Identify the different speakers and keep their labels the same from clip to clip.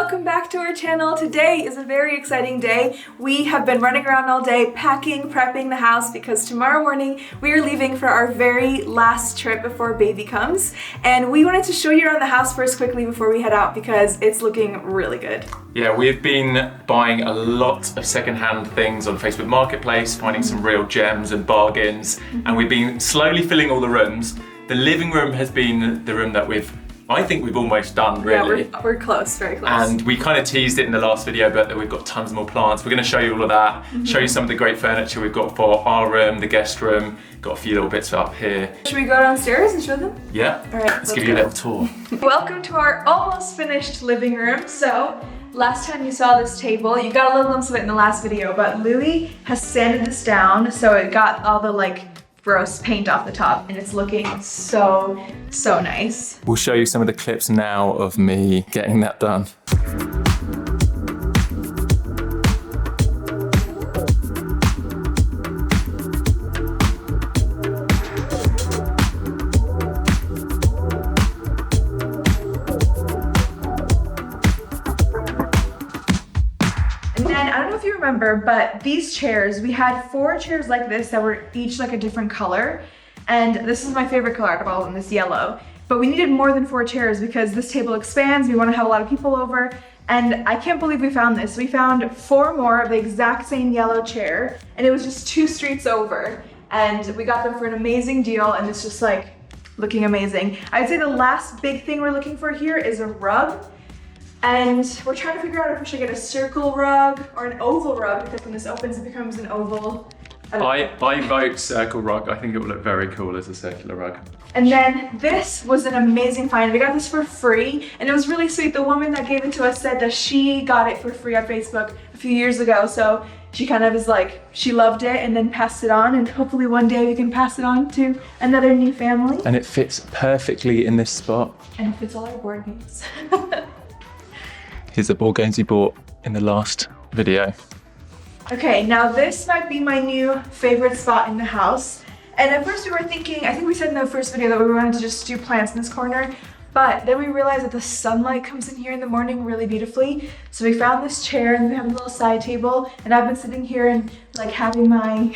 Speaker 1: welcome back to our channel. Today is a very exciting day. We have been running around all day packing, prepping the house because tomorrow morning we are leaving for our very last trip before baby comes. And we wanted to show you around the house first quickly before we head out because it's looking really good.
Speaker 2: Yeah, we've been buying a lot of secondhand things on Facebook Marketplace, finding some real gems and bargains, and we've been slowly filling all the rooms. The living room has been the room that I think we've almost done, really.
Speaker 1: Yeah, we're close, very close.
Speaker 2: And we kind of teased it in the last video, but we've got tons more plants. We're going to show you all of that, show you some of the great furniture we've got for our room, the guest room. Got a few little bits up here.
Speaker 1: Should we go downstairs and show them?
Speaker 2: Yeah.
Speaker 1: All right,
Speaker 2: let's give you a little tour.
Speaker 1: Welcome to our almost finished living room. So, last time you saw this table, you got a little glimpse of it in the last video, but Louie has sanded this down so it got all the gross paint off the top, and it's looking so nice.
Speaker 2: We'll show you some of the clips now of me getting that done.
Speaker 1: I don't know if you remember, but these chairs, we had 4 chairs like this that were each like a different color. And this is my favorite color out of all of them, this yellow. But we needed more than 4 chairs because this table expands, we want to have a lot of people over. And I can't believe we found this. We found 4 more of the exact same yellow chair, and it was just 2 streets over. And we got them for an amazing deal, and it's just like looking amazing. I'd say the last big thing we're looking for here is a rug. And we're trying to figure out if we should get a circle rug or an oval rug, because when this opens it becomes an oval.
Speaker 2: I vote circle rug. I think it will look very cool as a circular rug.
Speaker 1: And then this was an amazing find. We got this for free, and it was really sweet. The woman that gave it to us said that she got it for free on Facebook a few years ago. So she kind of is like, she loved it and then passed it on, and hopefully one day we can pass it on to another new family.
Speaker 2: And it fits perfectly in this spot.
Speaker 1: And it fits all our board games.
Speaker 2: Here's the board games you bought in the last video.
Speaker 1: Okay, now this might be my new favorite spot in the house. And at first we were thinking, I think we said in the first video that we wanted to just do plants in this corner, but then we realized that the sunlight comes in here in the morning really beautifully. So we found this chair, and we have a little side table, and I've been sitting here and like having my,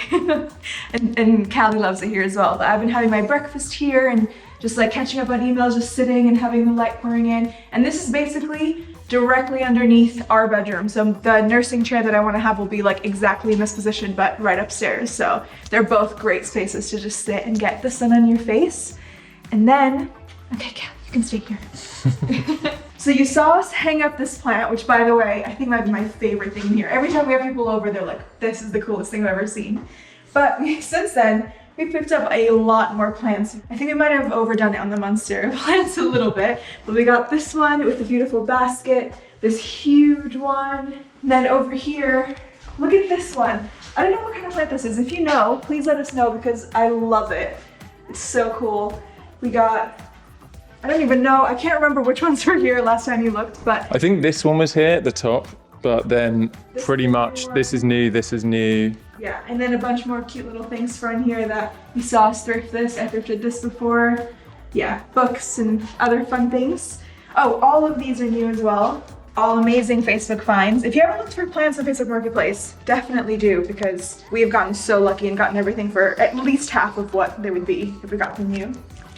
Speaker 1: and Callie loves it here as well, but I've been having my breakfast here and just like catching up on emails, just sitting and having the light pouring in. And this is basically directly underneath our bedroom. So the nursing chair that I want to have will be like exactly in this position, but right upstairs. So they're both great spaces to just sit and get the sun on your face. And then, okay, Kat, you can stay here. So you saw us hang up this plant, which by the way, I think might be my favorite thing here. Every time we have people over, they're like, this is the coolest thing I've ever seen. But since then, we picked up a lot more plants. I think we might have overdone it on the monstera plants a little bit, but we got this one with a beautiful basket, this huge one. And then over here, look at this one. I don't know what kind of plant this is. If you know, please let us know because I love it. It's so cool. We got, I don't even know, I can't remember which ones were here last time you looked, but.
Speaker 2: I think this one was here at the top, but then pretty much this is new, this is new.
Speaker 1: Yeah, and then a bunch more cute little things from here that you saw us thrift this. I thrifted this before. Yeah, books and other fun things. Oh, all of these are new as well. All amazing Facebook finds. If you haven't looked for plants on Facebook Marketplace, definitely do, because we have gotten so lucky and gotten everything for at least half of what they would be if we got them new.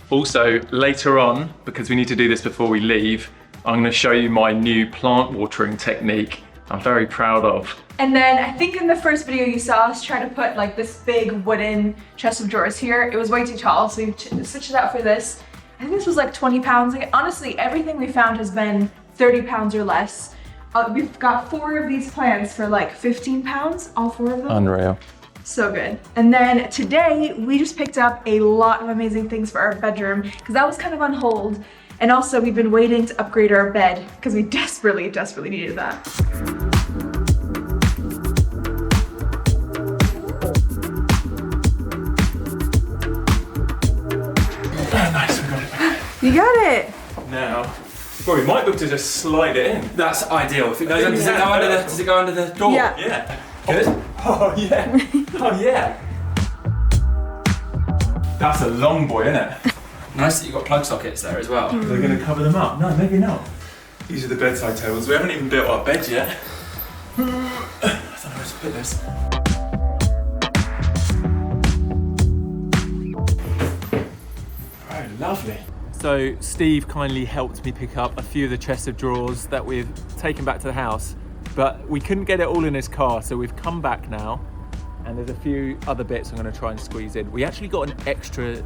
Speaker 1: Also, later on, because we need to do this before we leave, I'm going to show you my new plant watering technique I'm very proud of. And then I think in the first video you saw us try to put like this big wooden chest of drawers here. It was way too tall, so we switched it out for this. I think this was like 20 pounds. Like, honestly, everything we found has been 30 pounds or less. We've got 4 of these plants for like 15 pounds, all 4 of them.
Speaker 2: Unreal.
Speaker 1: So good. And then today we just picked up a lot of amazing things for our bedroom because that was kind of on hold. And also we've been waiting to upgrade our bed because we desperately needed that.
Speaker 2: Nice, we got it back.
Speaker 1: You got it.
Speaker 2: Now, well, we might be able to just slide it in.
Speaker 3: That's ideal. If it goes under, does it go under the door?
Speaker 1: Yeah.
Speaker 2: Yeah.
Speaker 3: Good.
Speaker 2: Oh yeah. Oh yeah. That's a long boy, isn't it?
Speaker 3: Nice that you've got plug sockets there as well.
Speaker 2: They're going to cover them up. No, maybe not. These are the bedside tables. We haven't even built our bed yet. I don't know where to put this. Oh, lovely. So Steve kindly helped me pick up a few of the chest of drawers that we've taken back to the house, but we couldn't get it all in his car, so we've come back now, and there's a few other bits I'm going to try and squeeze in. We actually got an extra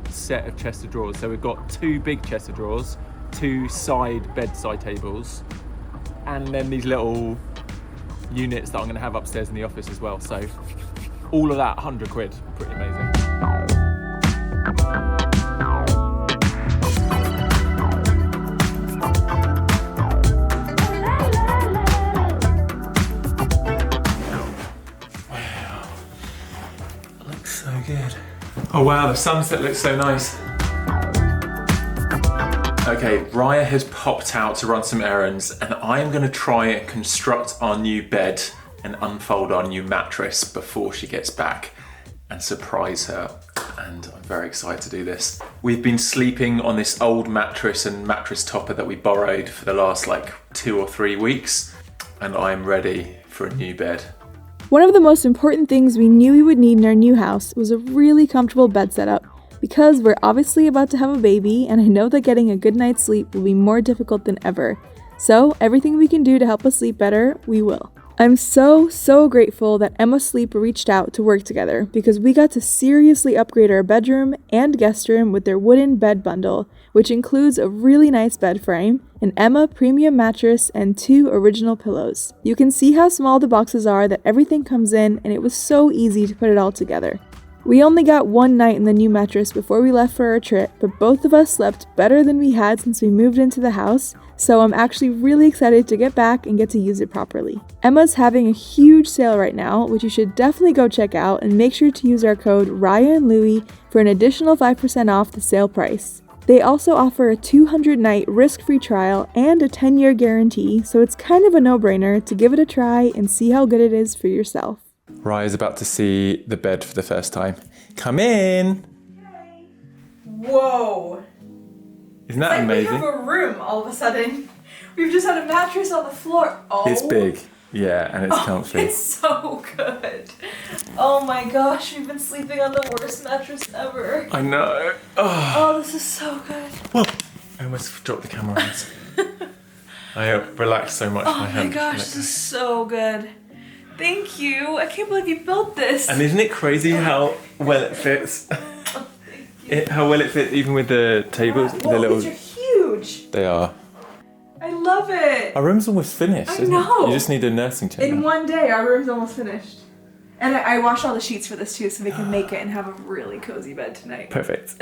Speaker 2: set of chest of drawers, so we've got 2 big chest of drawers, 2 side bedside tables, and then these little units that I'm going to have upstairs in the office as well. So all of that, 100 quid, pretty amazing. So good. Oh wow, the sunset looks so nice. Okay, Raya has popped out to run some errands, and I am going to try and construct our new bed and unfold our new mattress before she gets back and surprise her. And I'm very excited to do this. We've been sleeping on this old mattress and mattress topper that we borrowed for the last like 2 or 3 weeks, and I'm ready for a new bed.
Speaker 4: One of the most important things we knew we would need in our new house was a really comfortable bed setup, because we're obviously about to have a baby, and I know that getting a good night's sleep will be more difficult than ever. So everything we can do to help us sleep better, we will. I'm so grateful that Emma Sleep reached out to work together, because we got to seriously upgrade our bedroom and guest room with their wooden bed bundle, which includes a really nice bed frame, an Emma premium mattress, and 2 original pillows. You can see how small the boxes are that everything comes in, and it was so easy to put it all together. We only got 1 night in the new mattress before we left for our trip, but both of us slept better than we had since we moved into the house, so I'm actually really excited to get back and get to use it properly. Emma's having a huge sale right now, which you should definitely go check out, and make sure to use our code Raya and Louie for an additional 5% off the sale price. They also offer a 200-night risk-free trial and a 10-year guarantee, so it's kind of a no-brainer to give it a try and see how good it is for yourself.
Speaker 2: Raya's about to see the bed for the first time. Come in!
Speaker 1: Whoa!
Speaker 2: Isn't that amazing?
Speaker 1: We have a room all of a sudden. We've just had a mattress on the floor. Oh.
Speaker 2: It's big, yeah, and it's comfy.
Speaker 1: It's so good. Oh my gosh, we've been sleeping on the worst mattress ever.
Speaker 2: I know.
Speaker 1: Oh, this is so good.
Speaker 2: Whoa! I almost dropped the camera hands. I relaxed so much.
Speaker 1: Oh my gosh, this is so good. Thank you. I can't believe you built this.
Speaker 2: And isn't it crazy how well it fits? How well it fits even with the tables.
Speaker 1: Whoa,
Speaker 2: the little.
Speaker 1: These are huge.
Speaker 2: They are.
Speaker 1: I love it.
Speaker 2: Our room's almost finished.
Speaker 1: I
Speaker 2: isn't
Speaker 1: know.
Speaker 2: It? You just need a nursing chair.
Speaker 1: In one day, our room's almost finished. And I washed all the sheets for this too, so we can make it and have a really cozy bed tonight.
Speaker 2: Perfect.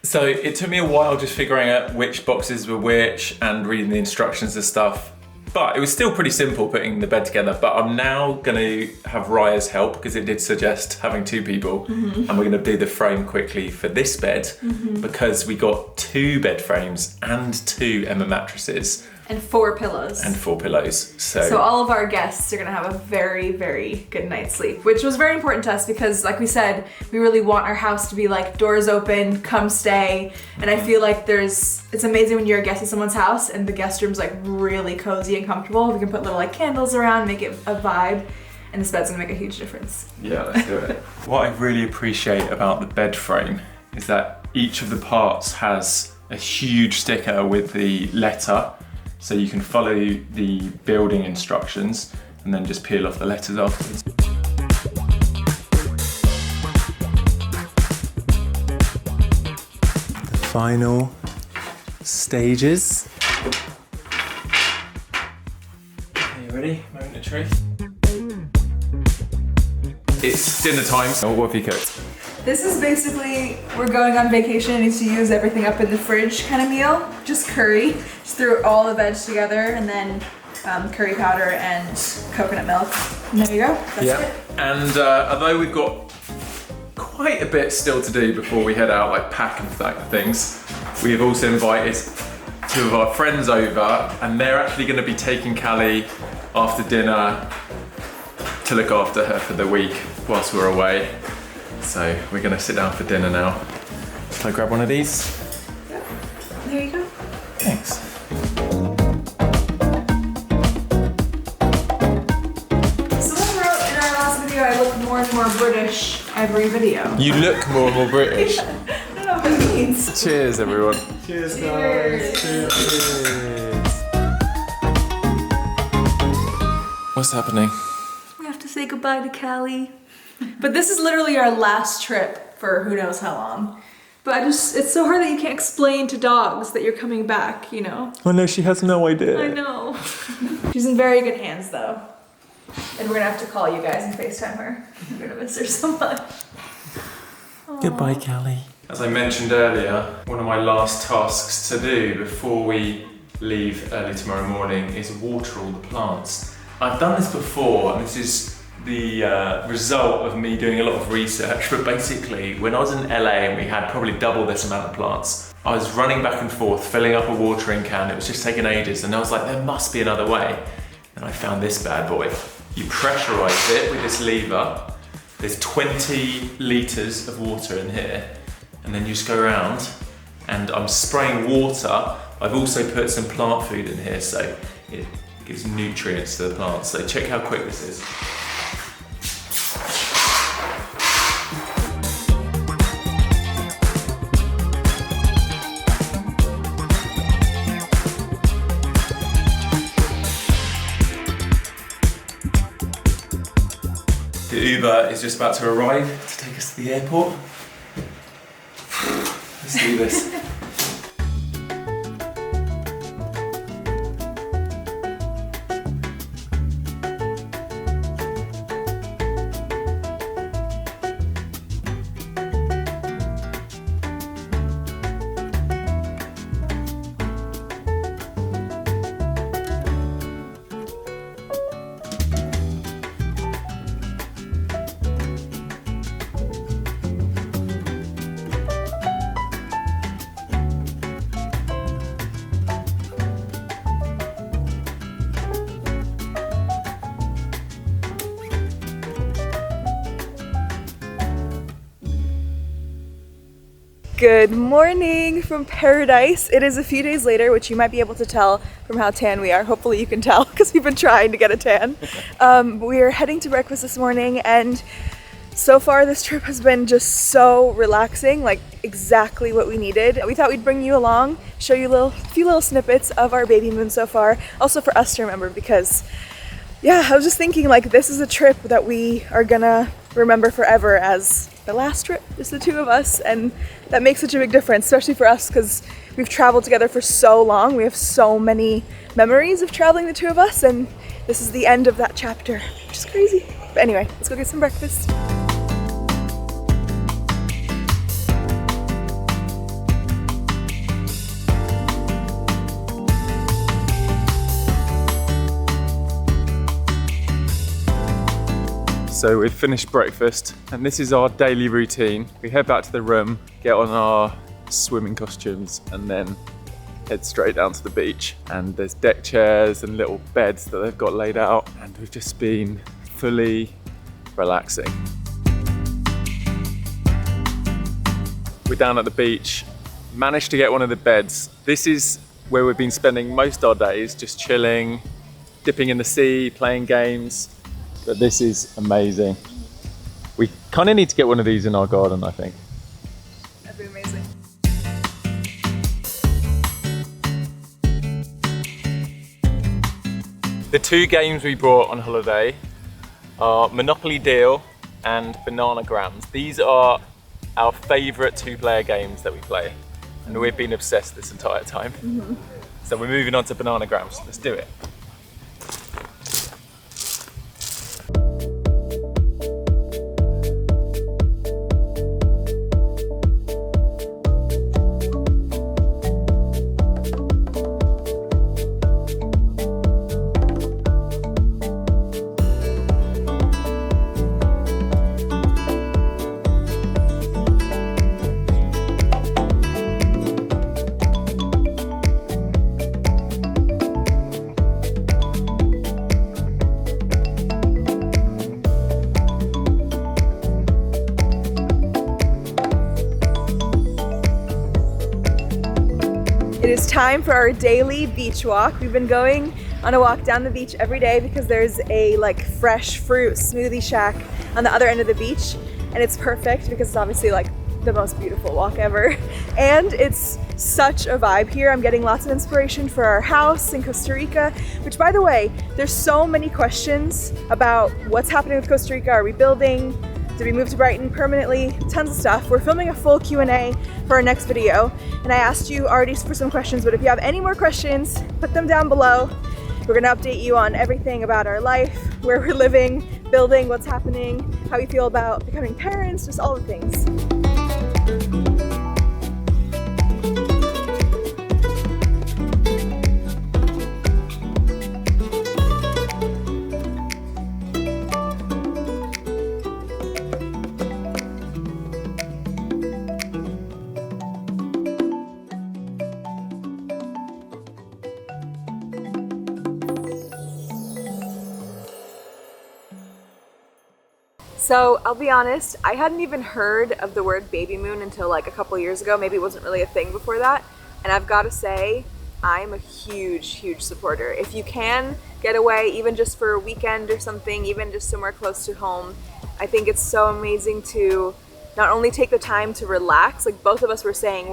Speaker 2: So it took me a while just figuring out which boxes were which and reading the instructions and stuff. But it was still pretty simple putting the bed together. But I'm now going to have Raya's help, because it did suggest having 2 people. And we're going to do the frame quickly for this bed, because we got 2 bed frames and 2 Emma mattresses.
Speaker 1: And 4 pillows.
Speaker 2: And 4 pillows. So
Speaker 1: all of our guests are gonna have a very, very good night's sleep, which was very important to us because, like we said, we really want our house to be like doors open, come stay. And I feel like it's amazing when you're a guest at someone's house and the guest room's like really cozy and comfortable. We can put little like candles around, make it a vibe, and this bed's gonna make a huge difference.
Speaker 2: Yeah, let's do it. What I really appreciate about the bed frame is that each of the parts has a huge sticker with the letter. So you can follow the building instructions and then just peel off the letters afterwards. The final stages. Are you ready? Moment of truth. It's dinner time. So what have you cooked?
Speaker 1: This is basically, we're going on vacation and need to use everything up in the fridge kind of meal. Just curry. Just threw all the veg together and then curry powder and coconut milk. And there you go. That's it.
Speaker 2: And although we've got quite a bit still to do before we head out, like pack and things, we have also invited 2 of our friends over, and they're actually going to be taking Callie after dinner to look after her for the week whilst we're away. So we're going to sit down for dinner now. Can I grab one of these?
Speaker 1: Yeah. There you go.
Speaker 2: Thanks.
Speaker 1: every video.
Speaker 2: You look more and more British.
Speaker 1: I don't know what it means.
Speaker 2: Cheers, everyone.
Speaker 3: Cheers,
Speaker 1: Cheers.
Speaker 2: Cheers. What's happening?
Speaker 1: We have to say goodbye to Callie. But this is literally our last trip for who knows how long. But it's so hard that you can't explain to dogs that you're coming back, you know?
Speaker 2: Oh no, she has no idea.
Speaker 1: I know. She's in very good hands though. And we're gonna have to call you guys and FaceTime her. We're gonna miss her so much.
Speaker 2: Goodbye, Callie. As I mentioned earlier, one of my last tasks to do before we leave early tomorrow morning is water all the plants. I've done this before, and this is the result of me doing a lot of research, but basically when I was in LA and we had probably double this amount of plants, I was running back and forth filling up a watering can. It was just taking ages, and I was like, there must be another way. And I found this bad boy. You pressurize it with this lever. There's 20 litres of water in here, and then you just go around, and I'm spraying water. I've also put some plant food in here, so it gives nutrients to the plants. So check how quick this is. The Uber is just about to arrive to take us to the airport. Let's do this.
Speaker 1: Good morning from paradise. It is a few days later, which you might be able to tell from how tan we are. Hopefully you can tell because we've been trying to get a tan. We are heading to breakfast this morning, and so far this trip has been just so relaxing, like exactly what we needed. We thought we'd bring you along, show you a few little snippets of our baby moon so far, also for us to remember, because yeah, I was just thinking like this is a trip that we are gonna remember forever as the last trip, just the two of us, and that makes such a big difference, especially for us because we've traveled together for so long. We have so many memories of traveling, the two of us, and this is the end of that chapter, which is crazy. But anyway, let's go get some breakfast.
Speaker 2: So we've finished breakfast, and this is our daily routine. We head back to the room, get on our swimming costumes, and then head straight down to the beach. And there's deck chairs and little beds that they've got laid out, and we've just been fully relaxing. We're down at the beach, managed to get one of the beds. This is where we've been spending most of our days, just chilling, dipping in the sea, playing games. But this is amazing. We kind of need to get one of these in our garden, I think.
Speaker 1: That'd be amazing.
Speaker 2: The two games we brought on holiday are Monopoly Deal and Bananagrams. These are our favourite two-player games that we play, and we've been obsessed this entire time. Mm-hmm. So we're moving on to Bananagrams. Let's do it.
Speaker 1: It is time for our daily beach walk. We've been going on a walk down the beach every day because there's a like fresh fruit smoothie shack on the other end of the beach.
Speaker 4: and it's perfect because it's obviously like the most beautiful walk ever. And it's such a vibe here. I'm getting lots of inspiration for our house in Costa Rica, which, by the way, there's so many questions about what's happening with Costa Rica. Are we building? Did we move to Brighton permanently? Tons of stuff. We're filming a full Q&A for our next video, and I asked you already for some questions, but if you have any more questions, put them down below. We're gonna update you on everything about our life, where we're living, building, what's happening, how we feel about becoming parents, just all the things. So I'll be honest, I hadn't even heard of the word baby moon until like a couple years ago. Maybe it wasn't really a thing before that. And I've got to say, I'm a huge supporter. If you can get away, even just for a weekend or something, even just somewhere close to home, I think it's so amazing to not only take the time to relax, like both of us were saying,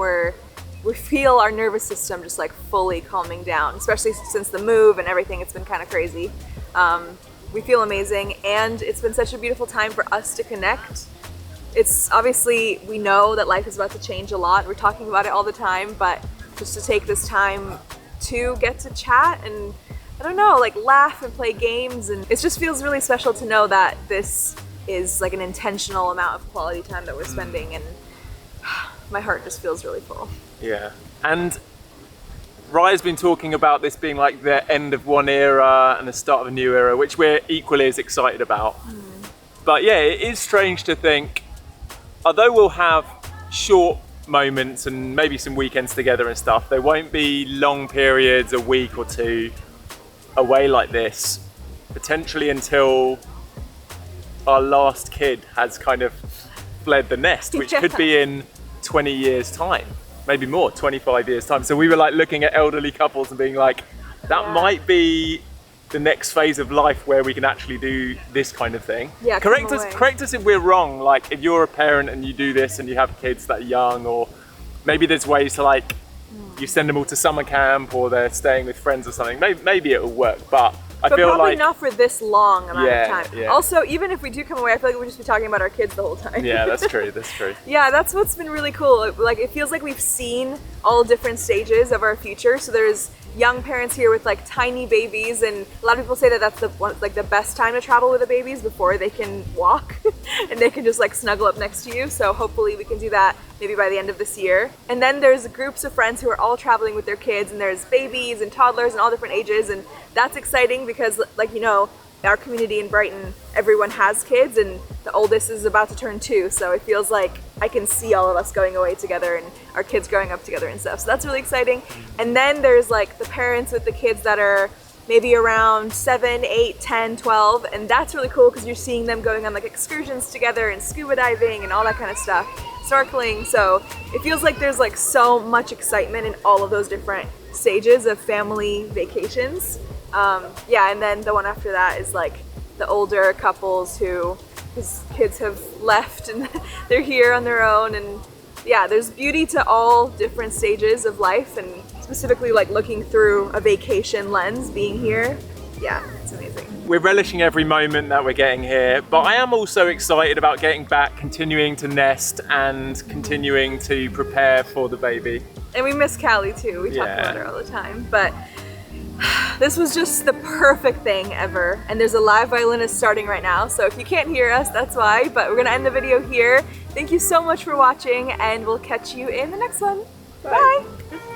Speaker 4: we feel our nervous system just like fully calming down, especially since the move and everything. It's been kind of crazy. We feel amazing, and it's been such a beautiful time for us to connect. It's obviously, we know that life is about to change a lot. We're talking about it all the time, but just to take this time to get to chat and, I don't know, like laugh and play games, and it just feels really special to know that this is like an intentional amount of quality time that we're spending, and my heart just feels really full.
Speaker 2: Yeah, and Raya's been talking about this being like the end of one era and the start of a new era, which we're equally as excited about. But yeah, it is strange to think, although we'll have short moments and maybe some weekends together and stuff, there won't be long periods, a week or two away like this, potentially until our last kid has kind of fled the nest, which could be in 20 years time. Maybe more, 25 years time. So we were like looking at elderly couples and being like, that might be the next phase of life where we can actually do this kind of thing.
Speaker 4: Yeah,
Speaker 2: correct us if we're wrong. Like if you're a parent and you do this and you have kids that are young, or maybe there's ways to like, you send them all to summer camp or they're staying with friends or something. Maybe it'll work, but I feel
Speaker 4: probably
Speaker 2: like
Speaker 4: not for this long amount of time.
Speaker 2: Yeah.
Speaker 4: Also, even if we do come away, I feel like we'll just be talking about our kids the whole time.
Speaker 2: Yeah, that's true, that's true.
Speaker 4: Yeah, that's what's been really cool. Like, it feels like we've seen all different stages of our future. So there's young parents here with like tiny babies, and a lot of people say that that's the best time to travel with the babies, before they can walk and they can just like snuggle up next to you. So hopefully we can do that maybe by the end of this year. And then there's groups of friends who are all traveling with their kids, and there's babies and toddlers and all different ages, and that's exciting because, like, you know, our community in Brighton, everyone has kids, and the oldest is about to turn 2, so it feels like I can see all of us going away together and our kids growing up together and stuff. So that's really exciting. And then there's like the parents with the kids that are maybe around 7, 8, 10, 12, and that's really cool because you're seeing them going on like excursions together and scuba diving and all that kind of stuff, snorkeling. So it feels like there's like so much excitement in all of those different stages of family vacations. Yeah, and then the one after that is like the older couples whose kids have left and they're here on their own. And yeah, there's beauty to all different stages of life, and specifically like looking through a vacation lens being here. Yeah, it's amazing.
Speaker 2: We're relishing every moment that we're getting here, but I am also excited about getting back, continuing to nest and continuing to prepare for the baby.
Speaker 4: And we miss Callie too. We talk about her all the time, but this was just the perfect thing ever. And there's a live violinist starting right now, so if you can't hear us, that's why. But we're gonna end the video here. Thank you so much for watching, and we'll catch you in the next one. Bye.